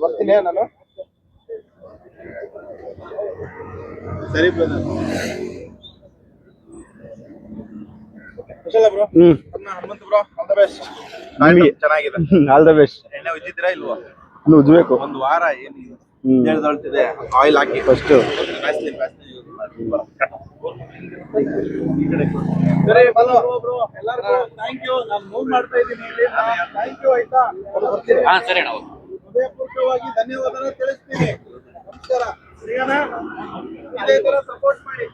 ಬರ್ತೀನಿ ನಾನು. ಸರಿ brother. Bro Hanumanta bro, all the best. ಚೆನ್ನಾಗಿದೆ. All the best. ಎಣ್ಣೆ ಉಜ್ಜಿದ್ದೀರಾ ಇಲ್ವಾ? ಇನ್ನು ಉಜ್ಬೇಕು. ಒಂದು ವಾರ ಏನು ಹೇಳ್ತಿದೆ, ಆಯಿಲ್ ಹಾಕಿ ಫಸ್ಟ್. ಸರಿ ಬ್ರೋ, ಎಲ್ಲರಿಗೂ ಥ್ಯಾಂಕ್ ಯು. ನಾನು ಮೂವ್ ಮಾಡ್ತಾ ಇದ್ದೀನಿ ಇಲ್ಲಿ. Thank you. ಆಯ್ತಾ, ಸರಿ ನಾವು ಹೃದಯಪೂರ್ವಕವಾಗಿ ಧನ್ಯವಾದ ತಿಳಿಸ್ತೀನಿ. ನಮಸ್ಕಾರ. ಸರಿಯಾನಾ? ಇದೇ ತರ ಸಪೋರ್ಟ್ ಮಾಡಿ.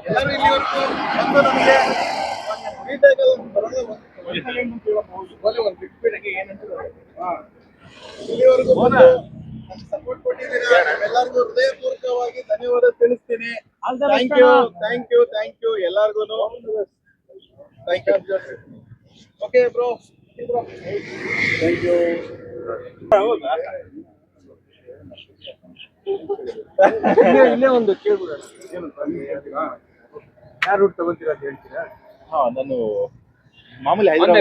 ಎಲ್ಲರೂ ಇಲ್ಲಿವರೆಗೂ ಬಂದು ನಮಗೆ ಇಲ್ಲಿವರೆಗೂ ಬಂದು ಸಪೋರ್ಟ್ ಕೊಟ್ಟಿದ್ದೀರಾ. ಎಲ್ಲರಿಗೂ ಹೃದಯಪೂರ್ವಕವಾಗಿ ಧನ್ಯವಾದ ತಿಳಿಸ್ತೀನಿ. Thank you, thank you, thank you ಎಲ್ಲರಿಗೂ. Thank you. Okay bro, thank you. ಇಲ್ಲೇ ಒಂದು ಕೇಳ್ಬಿಡೋಣ. ಯಾರು ರೂಟ್ ತಗೋತೀರಾ ಅಂತ ಹೇಳ್ತೀರಾ? ನಾನು ಮಾಮೂಲಿ ಒಂದ್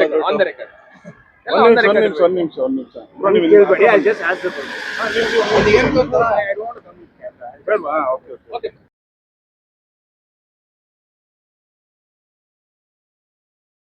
ನಿಮಿಷ ಕೇಳ್ಬೇಡಿ. ಬೇಡವಾ? ಓಕೆ.